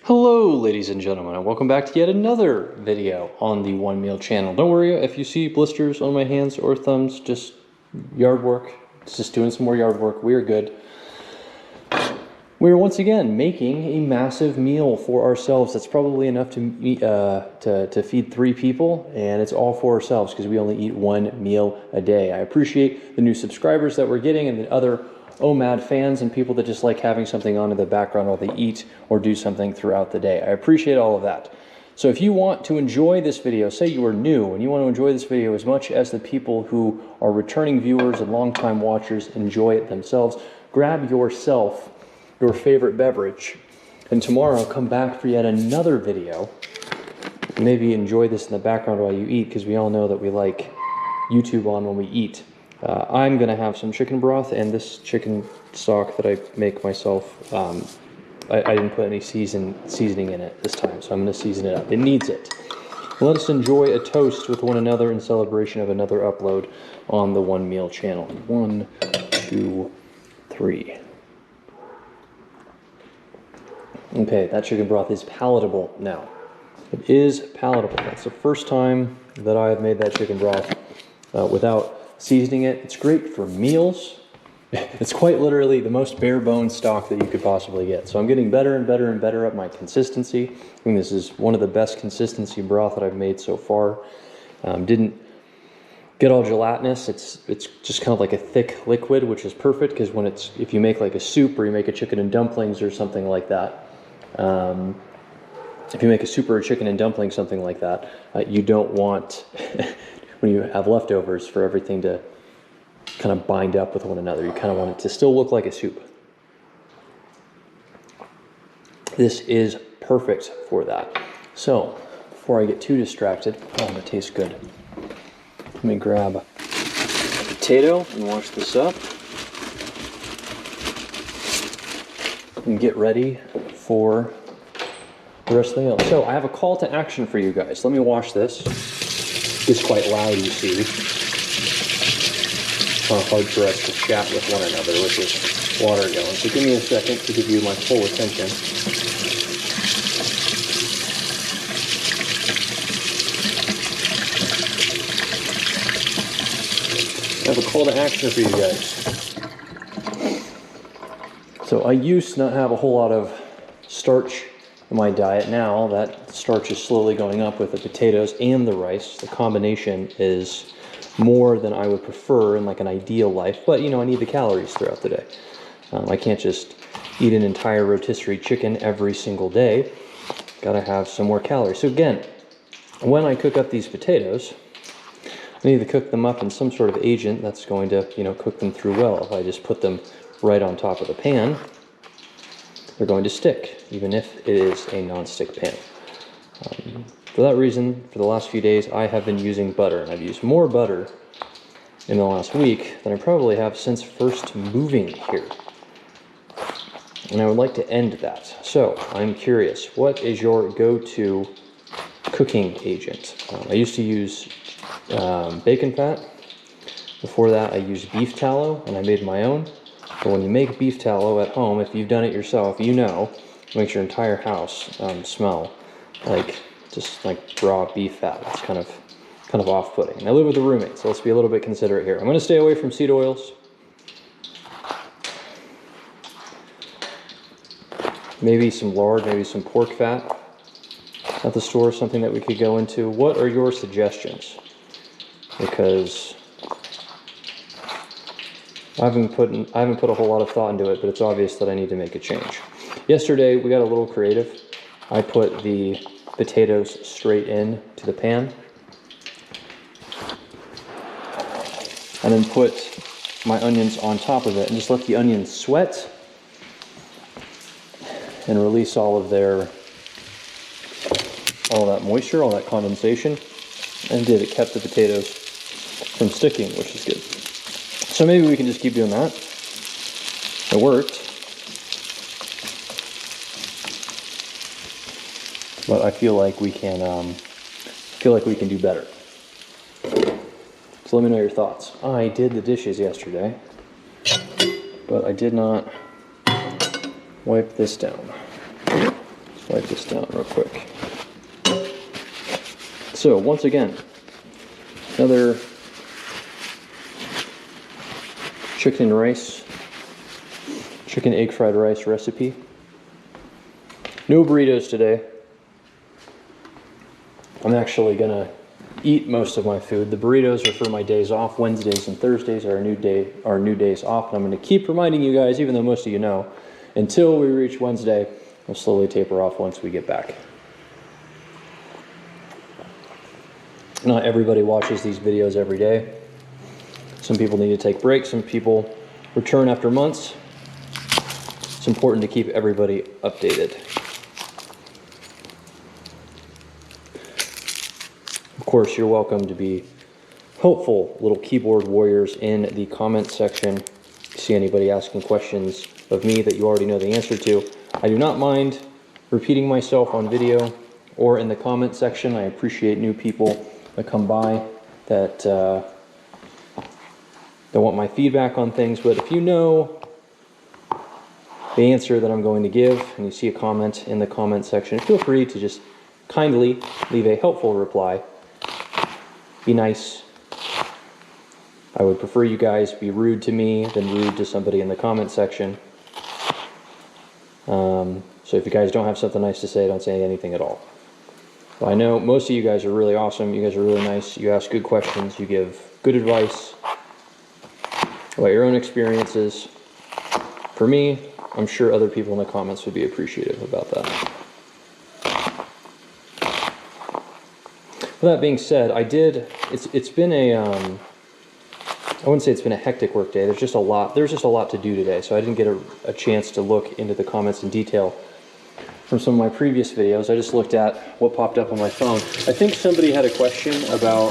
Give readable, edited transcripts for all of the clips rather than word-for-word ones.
Hello ladies and gentlemen, and welcome back to yet another video on the One Meal channel. Don't worry if you see blisters on my hands or thumbs, just yard work. It's just doing some more yard work. We are good. We're once again making a massive meal for ourselves. That's probably enough to feed 3 people, and it's all for ourselves because we only eat 1 meal a day. I appreciate the new subscribers that we're getting and the other OMAD fans and people that just like having something on in the background while they eat or do something throughout the day. I appreciate all of that. So if you want to enjoy this video, say you are new and you want to enjoy this video as much as the people who are returning viewers and longtime watchers enjoy it themselves, grab yourself your favorite beverage, and tomorrow I'll come back for yet another video. Maybe enjoy this in the background while you eat, because we all know that we like YouTube on when we eat. I'm gonna have some chicken broth and this chicken stock that I make myself. I didn't put any seasoning in it this time, so I'm gonna season it up. It needs it. Let us enjoy a toast with one another in celebration of another upload on the One Meal channel. 1, 2, 3. Okay, that chicken broth is palatable now. It is palatable. That's the first time that I have made that chicken broth without seasoning it. It's great for meals. It's quite literally the most bare bones stock that you could possibly get. So I'm getting better and better and better at my consistency. I think this is one of the best consistency broth that I've made so far. Didn't get all gelatinous. It's just kind of like a thick liquid, which is perfect because when if you make like a soup or you make a chicken and dumplings or something like that, if you make a soup or a chicken and dumplings, something like that, you don't want when you have leftovers for everything to kind of bind up with one another. You kind of want it to still look like a soup. This is perfect for that. So before I get too distracted, that tastes good. Let me grab a potato and wash this up and get ready for the rest of the meal. So I have a call to action for you guys. Let me wash this. It's quite loud, you see. It's kind of hard for us to chat with one another with this water going. So give me a second to give you my full attention. I have a call to action for you guys. So I used to not have a whole lot of starch in my diet. Now that starch is slowly going up with the potatoes and the rice. The combination is more than I would prefer in like an ideal life, but you know, I need the calories throughout the day. I can't just eat an entire rotisserie chicken every single day. Gotta have some more calories. So again, when I cook up these potatoes, I need to cook them up in some sort of agent that's going to, you know, cook them through well. If I just put them right on top of the pan, they're going to stick, even if it is a non-stick pan. For that reason, for the last few days, I have been using butter, and I've used more butter in the last week than I probably have since first moving here. And I would like to end that. So I'm curious, what is your go-to cooking agent? I used to use bacon fat. Before that, I used beef tallow, and I made my own. But when you make beef tallow at home, if you've done it yourself, you know, it makes your entire house smell like just like raw beef fat. It's kind of off-putting. And I live with a roommate, so let's be a little bit considerate here. I'm going to stay away from seed oils. Maybe some lard, maybe some pork fat at the store, something that we could go into. What are your suggestions? Because I haven't put a whole lot of thought into it, but it's obvious that I need to make a change. Yesterday, we got a little creative. I put the potatoes straight in to the pan, and then put my onions on top of it, and just let the onions sweat and release all that moisture, all that condensation, and it kept the potatoes from sticking, which is good. So maybe we can just keep doing that. It worked. But I feel like we can do better. So let me know your thoughts. I did the dishes yesterday, but I did not wipe this down. So Write this down real quick. So once again, another chicken egg fried rice recipe. No burritos today. I'm actually gonna eat most of my food. The burritos are for my days off. Wednesdays and Thursdays are our new days off, and I'm gonna keep reminding you guys, even though most of you know, until we reach Wednesday. I'll slowly taper off once we get back. Not everybody watches these videos every day. Some people need to take breaks. Some people return after months. It's important to keep everybody updated. Of course, you're welcome to be helpful little keyboard warriors in the comment section. If you see anybody asking questions of me that you already know the answer to, I do not mind repeating myself on video or in the comment section. I appreciate new people that come by that want my feedback on things. But if you know the answer that I'm going to give and you see a comment in the comment section, feel free to just kindly leave a helpful reply. Be nice. I would prefer you guys be rude to me than rude to somebody in the comment section. So if you guys don't have something nice to say, don't say anything at all. But I know most of you guys are really awesome. You guys are really nice. You ask good questions. You give good advice about your own experiences. For me, I'm sure other people in the comments would be appreciative about that. With that being said, it's been a, I wouldn't say it's been a hectic work day. There's just a lot to do today, so I didn't get a chance to look into the comments in detail from some of my previous videos. I just looked at what popped up on my phone. I think somebody had a question about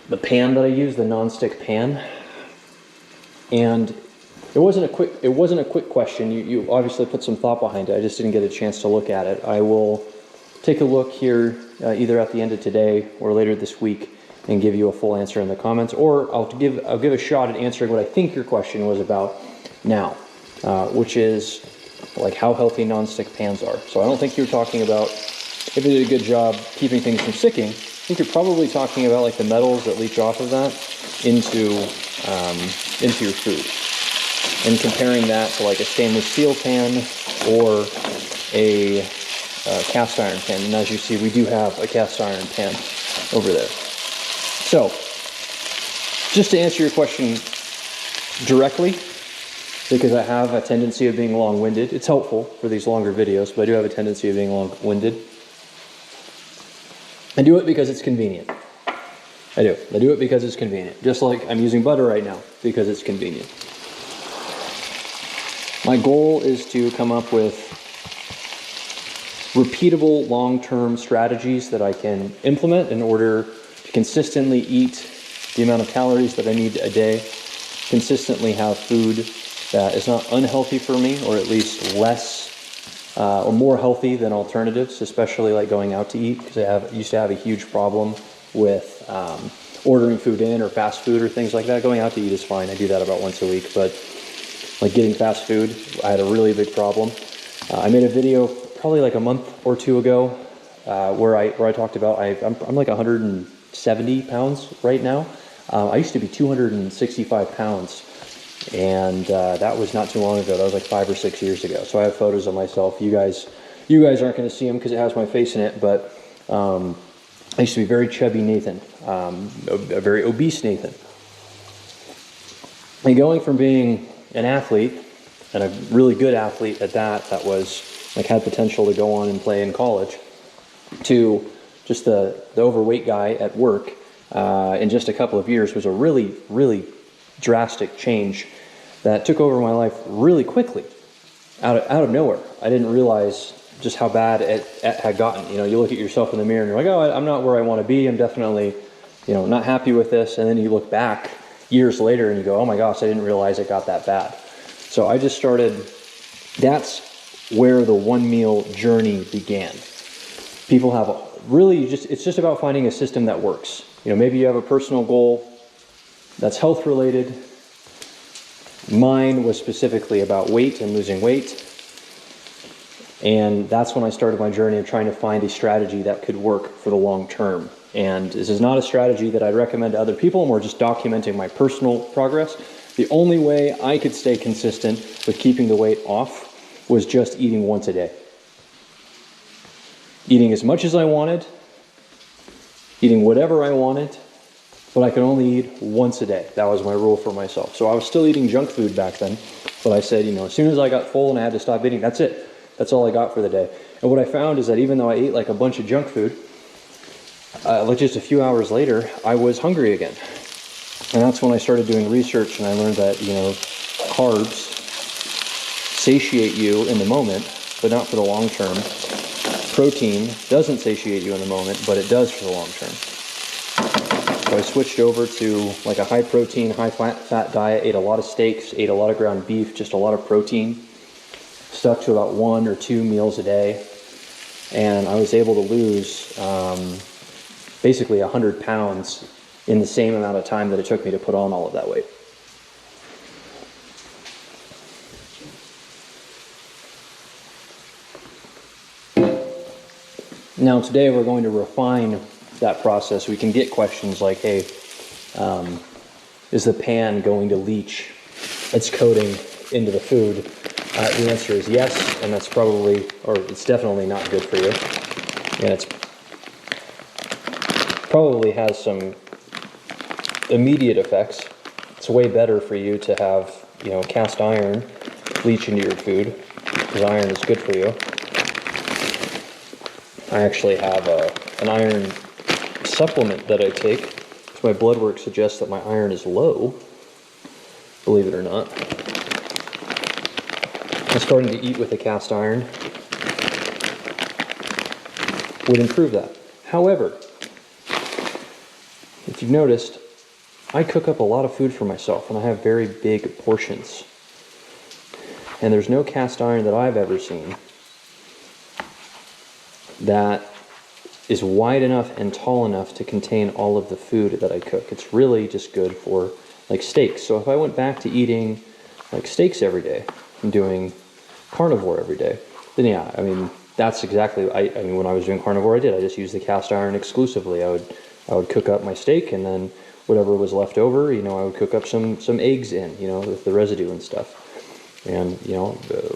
the pan that I use, the non-stick pan, and it wasn't a quick question. You obviously put some thought behind it. I just didn't get a chance to look at it. I will take a look here either at the end of today or later this week and give you a full answer in the comments, or I'll give a shot at answering what I think your question was about now, which is like how healthy non-stick pans are. So I don't think you're talking about if it did a good job keeping things from sticking. I think you're probably talking about like the metals that leach off of that into your food, and comparing that to like a stainless steel pan or a cast iron pan. And as you see, we do have a cast iron pan over there. So, just to answer your question directly, because I have a tendency of being long-winded. It's helpful for these longer videos, but I do have a tendency of being long-winded. I do it because it's convenient. I do it because it's convenient. Just like I'm using butter right now, because it's convenient. My goal is to come up with repeatable long-term strategies that I can implement in order to consistently eat the amount of calories that I need a day, consistently have food that is not unhealthy for me, or at least less or more healthy than alternatives, especially like going out to eat, because I used to have a huge problem with ordering food in or fast food or things like that. Going out to eat is fine. I do that about once a week, but like getting fast food, I had a really big problem. I made a video probably like a month or two ago where I talked about I'm like 170 pounds right now. I used to be 265 pounds, and that was not too long ago. That was like 5 or 6 years ago. So I have photos of myself. You guys aren't going to see them because it has my face in it, but I used to be very chubby Nathan, a very obese Nathan. And going from being an athlete, and a really good athlete at that was like had potential to go on and play in college, to just the overweight guy at work in just a couple of years was a really, really drastic change that took over my life really quickly, out of nowhere. I didn't realize just how bad it had gotten. You know, you look at yourself in the mirror and you're like, oh, I'm not where I want to be. I'm definitely, not happy with this. And then you look back years later and you go, oh my gosh, I didn't realize it got that bad. So I just started, that's where the one meal journey began. People have it's just about finding a system that works. Maybe you have a personal goal that's health related, Mine was specifically about weight and losing weight. And that's when I started my journey of trying to find a strategy that could work for the long term. And this is not a strategy that I'd recommend to other people, and we're just documenting my personal progress. The only way I could stay consistent with keeping the weight off was just eating once a day. Eating as much as I wanted, eating whatever I wanted, but I could only eat once a day. That was my rule for myself. So I was still eating junk food back then, but I said, as soon as I got full and I had to stop eating, that's it. That's all I got for the day. And what I found is that even though I ate like a bunch of junk food, like just a few hours later, I was hungry again. And that's when I started doing research, and I learned that, carbs satiate you in the moment, but not for the long term. Protein doesn't satiate you in the moment, but it does for the long term. So I switched over to like a high protein, high fat diet, ate a lot of steaks, ate a lot of ground beef, just a lot of protein. Stuck to about 1 or 2 meals a day, and I was able to lose basically 100 pounds in the same amount of time that it took me to put on all of that weight. Now today we're going to refine that process. We can get questions like, hey, is the pan going to leach its coating into the food? The answer is yes, and that's probably, or it's definitely not good for you. And it's probably has some immediate effects. It's way better for you to have, cast iron leach into your food, because iron is good for you. I actually have an iron supplement that I take, because my blood work suggests that my iron is low, believe it or not. And starting to eat with a cast iron would improve that. However, if you've noticed, I cook up a lot of food for myself, and I have very big portions. And there's no cast iron that I've ever seen that is wide enough and tall enough to contain all of the food that I cook. It's really just good for like steaks. So if I went back to eating like steaks every day and doing carnivore every day, then yeah, that's exactly, when I was doing carnivore, I just used the cast iron exclusively. I would cook up my steak, and then whatever was left over, I would cook up some eggs in, with the residue and stuff. And,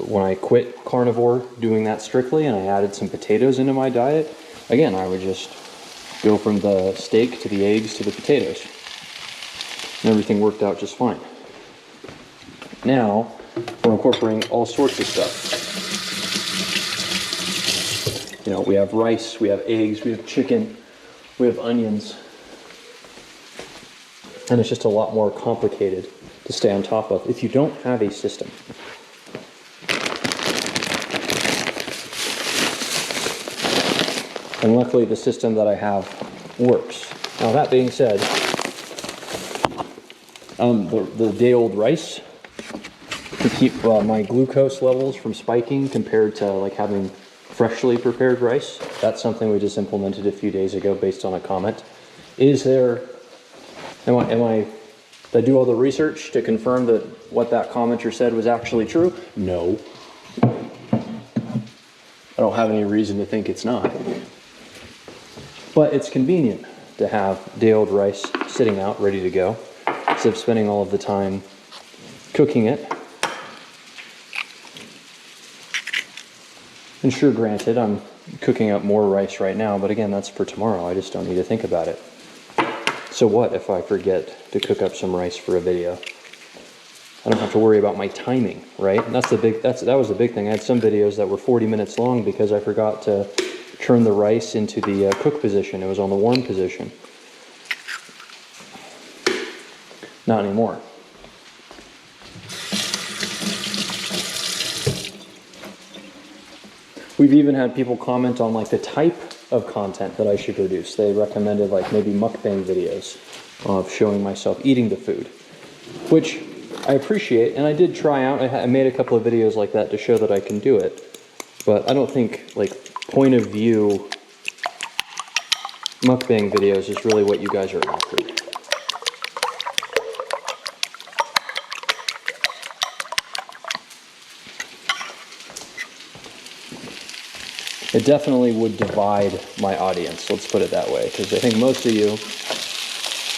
when I quit carnivore doing that strictly and I added some potatoes into my diet, again, I would just go from the steak to the eggs to the potatoes. And everything worked out just fine. Now, we're incorporating all sorts of stuff. We have rice, we have eggs, we have chicken, we have onions. And it's just a lot more complicated to stay on top of if you don't have a system. And luckily the system that I have works. Now that being said, the day-old rice to keep my glucose levels from spiking compared to like having freshly prepared rice, that's something we just implemented a few days ago based on a comment. Did I do all the research to confirm that what that commenter said was actually true? No. I don't have any reason to think it's not. But it's convenient to have day-old rice sitting out ready to go instead of spending all of the time cooking it. And sure, granted, I'm cooking up more rice right now, but again, that's for tomorrow. I just don't need to think about it. So what if I forget to cook up some rice for a video? I don't have to worry about my timing, right? And that was the big thing. I had some videos that were 40 minutes long because I forgot to turn the rice into the cook position. It was on the warm position. Not anymore. We've even had people comment on like the type of content that I should produce. They recommended like maybe mukbang videos of showing myself eating the food, which I appreciate, and I did try out. I made a couple of videos like that to show that I can do it, but I don't think like point of view mukbang videos is really what you guys are after. it definitely would divide my audience, let's put it that way, because I think most of you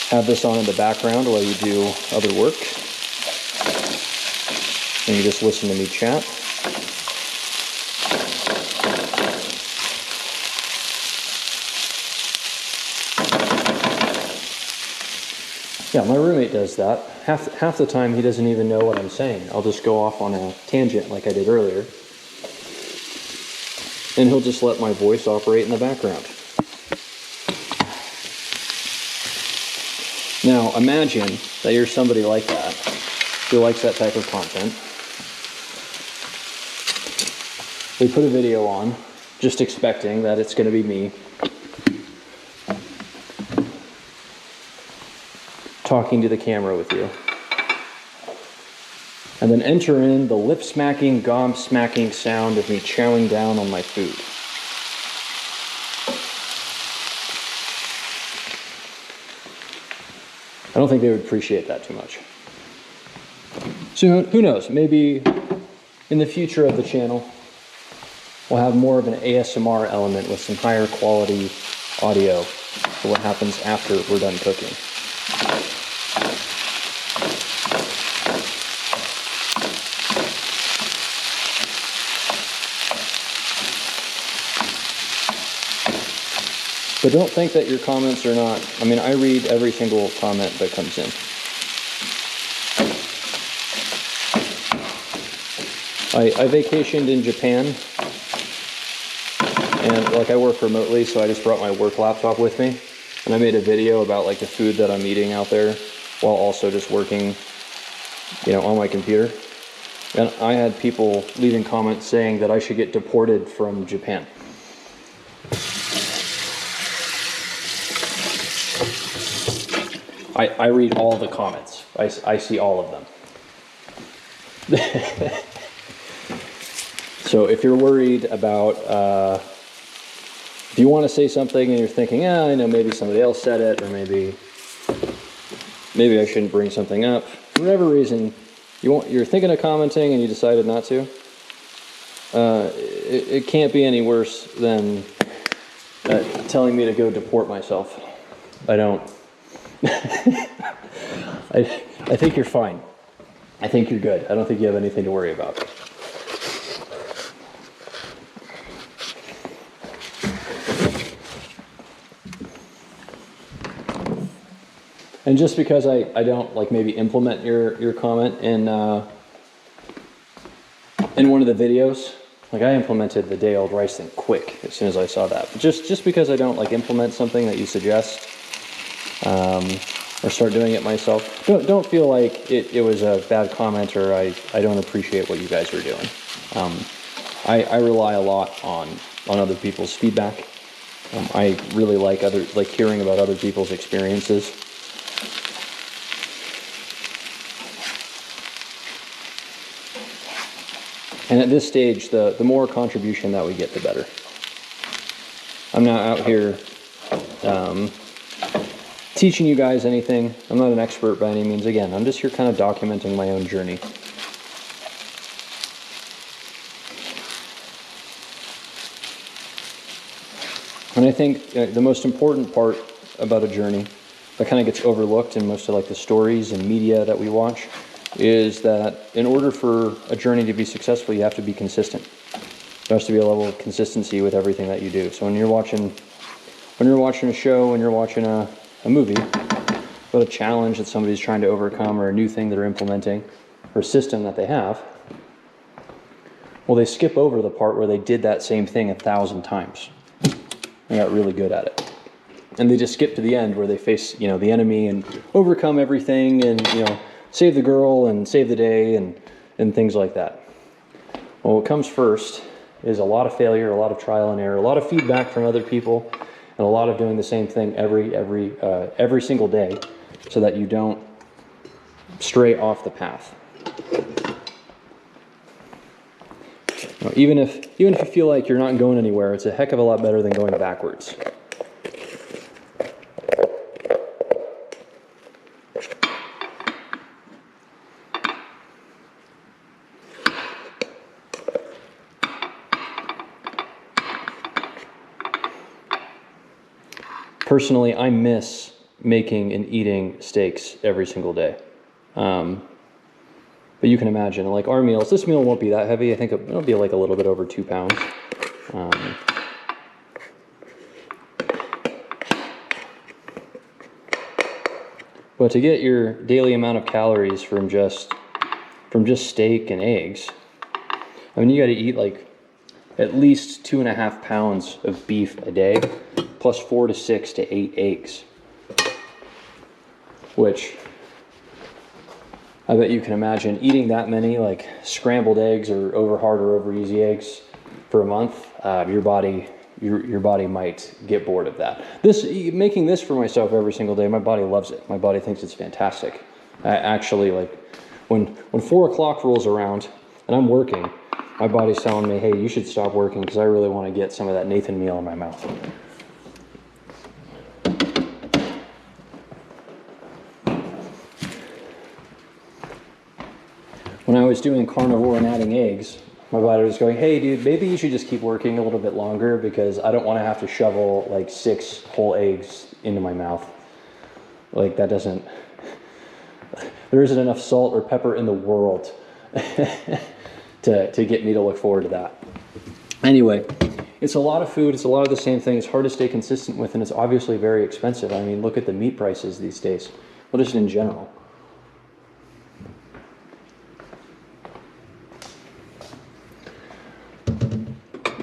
have this on in the background while you do other work, and you just listen to me chat. Yeah, my roommate does that. Half the time he doesn't even know what I'm saying. I'll just go off on a tangent like I did earlier, and he'll just let my voice operate in the background. Now, imagine that you're somebody like that, who likes that type of content. We put a video on, just expecting that it's going to be me talking to the camera with you. And then enter in the lip-smacking, gob-smacking sound of me chowing down on my food. I don't think they would appreciate that too much. So who knows, maybe in the future of the channel, we'll have more of an ASMR element with some higher quality audio for what happens after we're done cooking. But don't think that your comments are not, I mean, I read every single comment that comes in. I vacationed in Japan, and like I work remotely, so I just brought my work laptop with me, and I made a video about like the food that I'm eating out there while also just working, you know, on my computer. And I had people leaving comments saying that I should get deported from Japan. I read all the comments. I see all of them. So if you're worried about, if you want to say something and you're thinking, I know maybe somebody else said it, or maybe I shouldn't bring something up, for whatever reason, you're thinking of commenting and you decided not to, it can't be any worse than telling me to go deport myself. I don't. I think you're fine. I think you're good. I don't think you have anything to worry about. And just because I don't like maybe implement your comment in one of the videos, like I implemented the day-old rice thing quick as soon as I saw that. But just because I don't like implement something that you suggest, or start doing it myself, don't feel like it was a bad comment or I don't appreciate what you guys are doing. I rely a lot on other people's feedback. I really like hearing about other people's experiences. And at this stage, the more contribution that we get, the better. I'm not out here teaching you guys anything. I'm not an expert by any means. Again, I'm just here kind of documenting my own journey. And I think the most important part about a journey that kind of gets overlooked in most of like the stories and media that we watch is that in order for a journey to be successful, you have to be consistent. There has to be a level of consistency with everything that you do. So when you're watching a show, when you're watching a movie, about a challenge that somebody's trying to overcome or a new thing they're implementing or a system that they have, well, they skip over the part where they did that same thing 1,000 times. They got really good at it. And they just skip to the end where they face, the enemy and overcome everything and, save the girl and save the day and things like that. Well, what comes first is a lot of failure, a lot of trial and error, a lot of feedback from other people, and a lot of doing the same thing every single day so that you don't stray off the path. Even if you feel like you're not going anywhere, it's a heck of a lot better than going backwards. Personally, I miss making and eating steaks every single day. But you can imagine, like our meals, this meal won't be that heavy. I think it'll be like a little bit over 2 pounds. But to get your daily amount of calories from just steak and eggs, I mean, you got to eat like at least 2.5 pounds of beef a day, plus 4 to 6 to 8 eggs, which I bet you can imagine eating that many like scrambled eggs or over hard or over easy eggs for a month. Your body might get bored of that. Making this for myself every single day, my body loves it. My body thinks it's fantastic. I actually, like when 4 o'clock rolls around and I'm working, my body's telling me, hey, you should stop working because I really want to get some of that Nathan meal in my mouth. When I was doing carnivore and adding eggs, my body was going, hey dude, maybe you should just keep working a little bit longer because I don't want to have to shovel like 6 whole eggs into my mouth. Like that doesn't, there isn't enough salt or pepper in the world to get me to look forward to that. Anyway, it's a lot of food, it's a lot of the same thing, it's hard to stay consistent with, and it's obviously very expensive. I mean, look at the meat prices these days, well, just in general.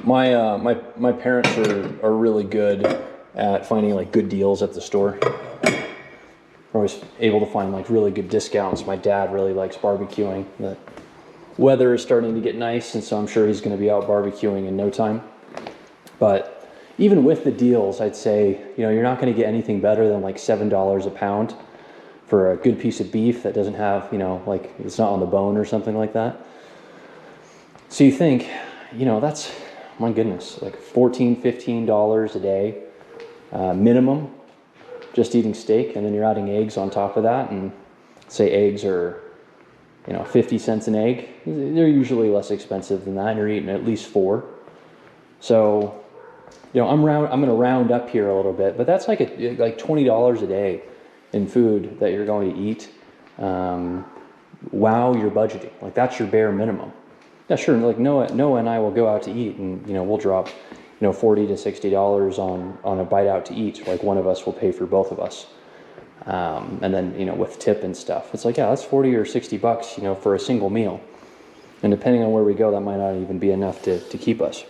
My parents are really good at finding like good deals at the store. We're always able to find like really good discounts. My dad really likes barbecuing. The weather is starting to get nice, and so I'm sure he's going to be out barbecuing in no time. But even with the deals, I'd say, you're not going to get anything better than like $7 a pound for a good piece of beef that doesn't have, like it's not on the bone or something like that. So you think, that's, my goodness, like $14, $15 a day minimum, just eating steak, and then you're adding eggs on top of that, and say eggs are 50 cents an egg. They're usually less expensive than that, and you're eating at least 4. So I'm going to round up here a little bit, but that's like $20 a day in food that you're going to eat while you're budgeting. Like that's your bare minimum. Yeah, sure. Like Noah and I will go out to eat, and we'll drop, $40 to $60 on a bite out to eat. Like one of us will pay for both of us, and then with tip and stuff, it's like that's $40 or $60, for a single meal. And depending on where we go, that might not even be enough to keep us.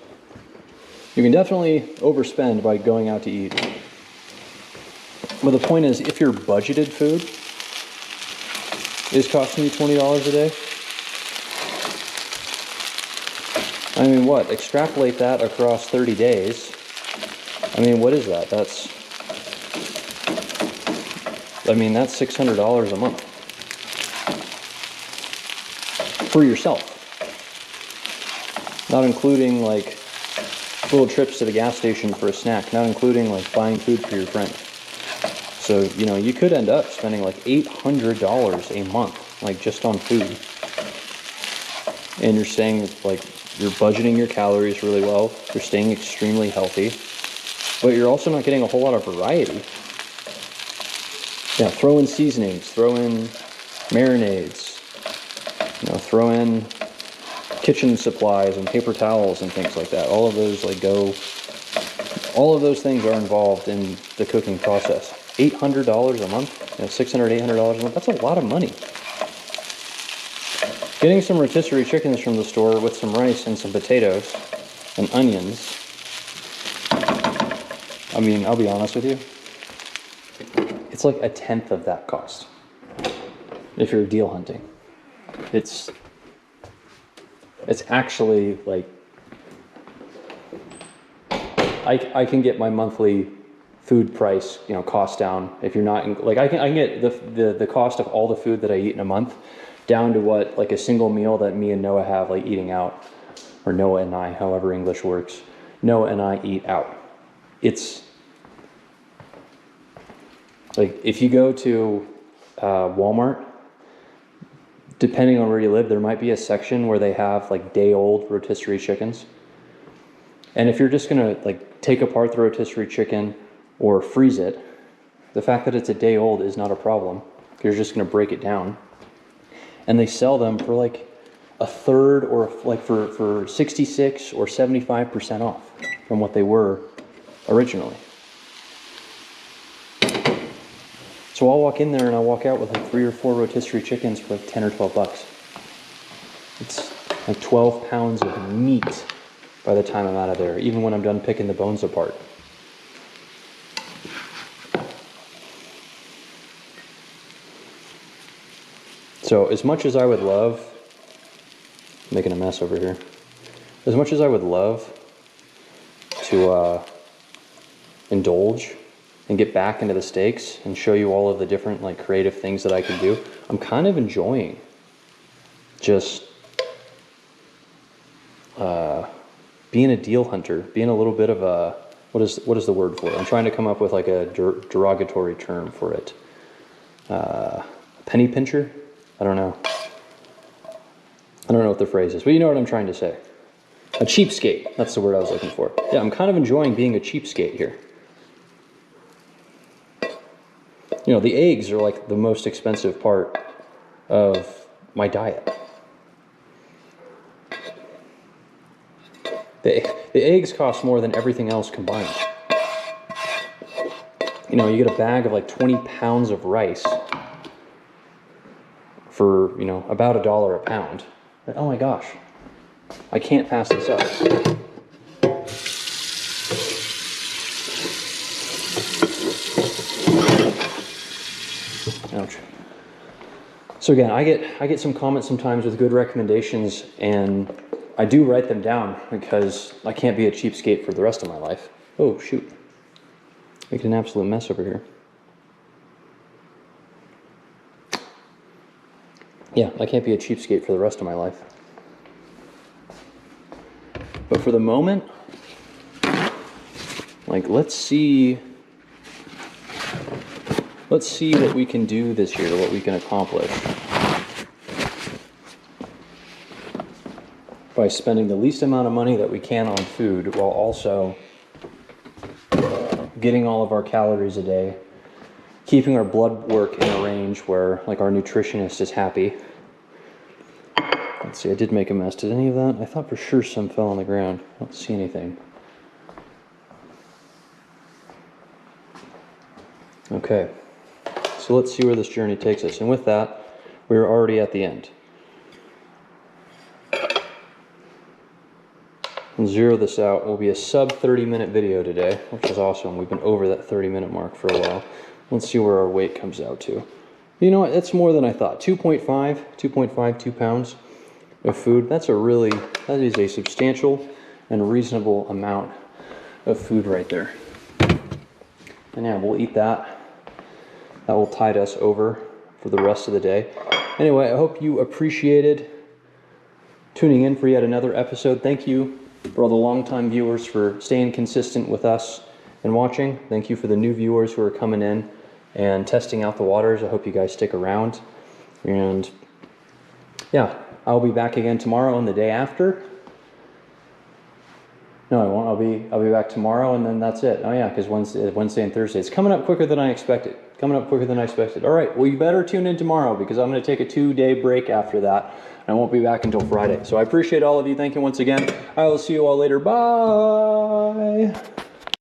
You can definitely overspend by going out to eat. But the point is, if your budgeted food is costing you $20 a day, I mean, what? Extrapolate that across 30 days. I mean, what is that? That's $600 a month for yourself. Not including like little trips to the gas station for a snack, not including like buying food for your friend. So, you could end up spending like $800 a month, like just on food. And you're staying you're budgeting your calories really well. You're staying extremely healthy, but you're also not getting a whole lot of variety. Yeah, throw in seasonings, throw in marinades, throw in kitchen supplies and paper towels and things like that. All of those all of those things are involved in the cooking process. $800 a month, $600, $800 a month, that's a lot of money. Getting some rotisserie chickens from the store with some rice and some potatoes and onions, I mean, I'll be honest with you, it's like 1/10 of that cost if you're deal hunting. It's actually like, I can get my monthly food price, cost down if you're not, like I can get the cost of all the food that I eat in a month down to what like a single meal that me and Noah have like eating out, or Noah and I, however English works. Noah and I eat out. It's like if you go to Walmart, depending on where you live, there might be a section where they have like day-old rotisserie chickens. And if you're just gonna like take apart the rotisserie chicken, or freeze it. The fact that it's a day old is not a problem. You're just going to break it down. And they sell them for like a third, or like for 66 or 75% off from what they were originally. So I'll walk in there and I'll walk out with like 3 or 4 rotisserie chickens for like 10 or 12 bucks. It's like 12 pounds of meat by the time I'm out of there, even when I'm done picking the bones apart. So as much as I would love, making a mess over here, as much as I would love to indulge and get back into the steaks and show you all of the different like creative things that I can do, I'm kind of enjoying just being a deal hunter, being a little bit of a, what is the word for it? I'm trying to come up with like a derogatory term for it. Penny pincher? I don't know what the phrase is, but you know what I'm trying to say. A cheapskate, that's the word I was looking for. Yeah, I'm kind of enjoying being a cheapskate here. You know, the eggs are like the most expensive part of my diet. The eggs cost more than everything else combined. You know, you get a bag of like 20 pounds of rice for, you know, about $1 a pound. Oh my gosh, I can't pass this up. Ouch. So again, I get some comments sometimes with good recommendations, and I do write them down because I can't be a cheapskate for the rest of my life. Oh shoot, making an absolute mess over here. Yeah, I can't be a cheapskate for the rest of my life. But for the moment, like, let's see what we can do this year, what we can accomplish by spending the least amount of money that we can on food while also getting all of our calories a day, keeping our blood work in a range where, like, our nutritionist is happy. Let's see, I did make a mess. Did any of that? I thought for sure some fell on the ground. I don't see anything. Okay, so let's see where this journey takes us. And with that, we're already at the end. We'll zero this out. It will be a sub 30-minute video today, which is awesome. We've been over that 30-minute mark for a while. Let's see where our weight comes out to. You know what? That's more than I thought. 2 pounds of food. That is a substantial and reasonable amount of food right there. And yeah, we'll eat that. That will tide us over for the rest of the day. Anyway, I hope you appreciated tuning in for yet another episode. Thank you for all the longtime viewers for staying consistent with us and watching. Thank you for the new viewers who are coming in and testing out the waters. I hope you guys stick around. And yeah, I'll be back again tomorrow and the day after. No, I won't. I'll be back tomorrow, and then that's it. Oh yeah, because Wednesday and Thursday. It's coming up quicker than I expected. All right, well, you better tune in tomorrow because I'm going to take a 2-day break after that. And I won't be back until Friday. So I appreciate all of you. Thank you once again. I will see you all later. Bye.